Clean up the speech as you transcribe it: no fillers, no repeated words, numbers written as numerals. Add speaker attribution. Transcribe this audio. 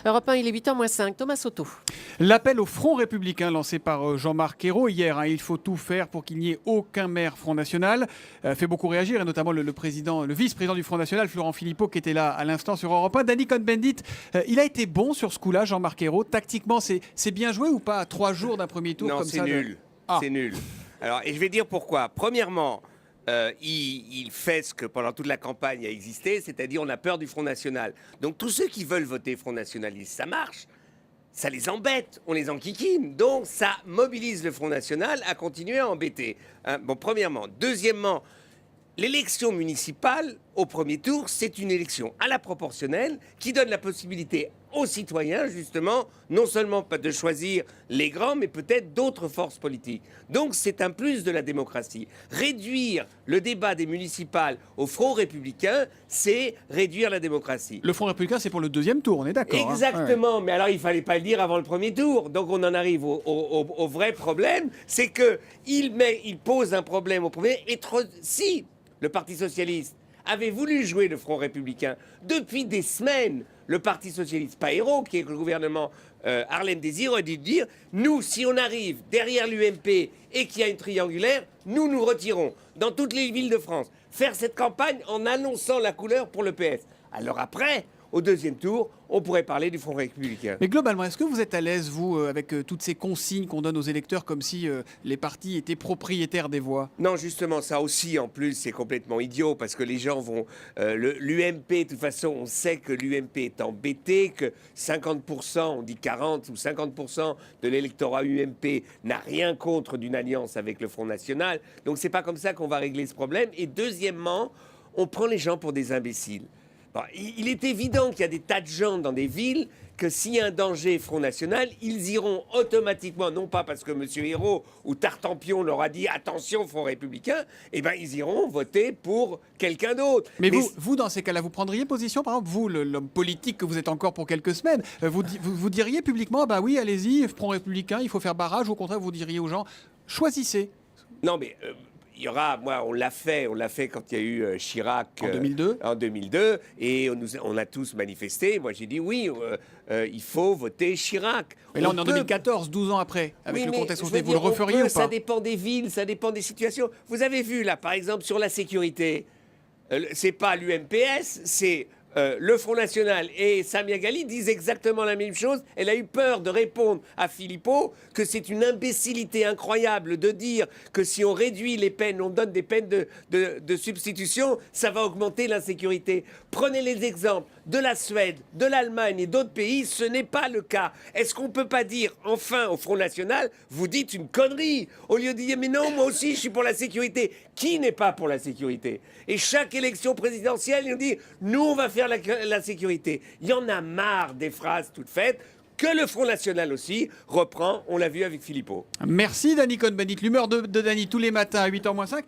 Speaker 1: Europe 1, il est 8h moins 5. Thomas Soto.
Speaker 2: L'appel au Front républicain lancé par Jean-Marc Ayrault hier. Il faut tout faire pour qu'il n'y ait aucun maire Front National. Fait beaucoup réagir, et notamment le vice-président du Front National, Florent Philippot, qui était là à l'instant sur Europe 1. Danny Cohn-Bendit, il a été bon sur ce coup-là, Jean-Marc Ayrault. Tactiquement, c'est bien joué ou pas? 3 jours d'un premier tour
Speaker 3: non,
Speaker 2: comme
Speaker 3: c'est
Speaker 2: ça
Speaker 3: nul. C'est nul. Alors, et je vais dire pourquoi. Premièrement, il fait ce que pendant toute la campagne a existé, c'est-à-dire on a peur du Front National. Donc tous ceux qui veulent voter Front Nationaliste, ça marche. Ça les embête, on les enquiquine. Donc ça mobilise le Front National à continuer à embêter. Hein, bon, premièrement. Deuxièmement, l'élection municipale, au premier tour, c'est une élection à la proportionnelle qui donne la possibilité aux citoyens, justement, non seulement pas de choisir les grands, mais peut-être d'autres forces politiques. Donc c'est un plus de la démocratie. Réduire le débat des municipales au Front républicain, c'est réduire la démocratie.
Speaker 2: Le Front républicain, c'est pour le deuxième tour, on est d'accord.
Speaker 3: Exactement, mais alors il fallait pas le dire avant le premier tour. Donc on en arrive au vrai problème, c'est qu'il pose un problème au premier. Si le Parti socialiste avait voulu jouer le Front républicain depuis des semaines, le Parti socialiste, pas Ayrault, qui est le gouvernement Harlem Désir, aurait dû dire, nous, si on arrive derrière l'UMP et qu'il y a une triangulaire, nous nous retirons dans toutes les villes de France. Faire cette campagne en annonçant la couleur pour le PS. Alors après, au deuxième tour, on pourrait parler du Front républicain.
Speaker 2: Mais globalement, est-ce que vous êtes à l'aise, vous, avec toutes ces consignes qu'on donne aux électeurs comme si les partis étaient propriétaires des voix?
Speaker 3: Non, justement, ça aussi, en plus, c'est complètement idiot parce que les gens vont... L'UMP, de toute façon, on sait que l'UMP est embêté, que 50%, on dit 40 ou 50% de l'électorat UMP n'a rien contre d'une alliance avec le Front National. Donc, c'est pas comme ça qu'on va régler ce problème. Et deuxièmement, on prend les gens pour des imbéciles. Bon, il est évident qu'il y a des tas de gens dans des villes que s'il y a un danger Front National, ils iront automatiquement, non pas parce que M. Ayrault ou Tartampion leur a dit attention Front républicain, eh ben ils iront voter pour quelqu'un d'autre.
Speaker 2: Mais vous, dans ces cas-là, vous prendriez position, par exemple, vous, l'homme politique que vous êtes encore pour quelques semaines, vous diriez publiquement, bah oui, allez-y, Front républicain, il faut faire barrage, ou au contraire, vous diriez aux gens, choisissez.
Speaker 3: Non, mais... il y aura, moi, on l'a fait quand il y a eu Chirac
Speaker 2: en 2002.
Speaker 3: En 2002, et on a tous manifesté. Moi, j'ai dit oui, il faut voter Chirac.
Speaker 2: Mais là, on est en 2014, 12 ans après, avec le contexte. Vous le referiez ou pas?
Speaker 3: Ça dépend des villes, ça dépend des situations. Vous avez vu, là, par exemple, sur la sécurité, c'est pas l'UMPS, c'est... le Front National et Samia Ghali disent exactement la même chose. Elle a eu peur de répondre à Philippot que c'est une imbécilité incroyable de dire que si on réduit les peines, on donne des peines de substitution, ça va augmenter l'insécurité. Prenez les exemples de la Suède, de l'Allemagne et d'autres pays, ce n'est pas le cas. Est-ce qu'on ne peut pas dire, enfin, au Front National, vous dites une connerie, au lieu de dire, mais non, moi aussi, je suis pour la sécurité. Qui n'est pas pour la sécurité? Et chaque élection présidentielle, ils dit, nous, on va faire la sécurité. Il y en a marre des phrases toutes faites que le Front National aussi reprend. On l'a vu avec Philippot.
Speaker 2: Merci, Danny Cohn-Bendit. L'humeur de Danny tous les matins à 8h moins 5.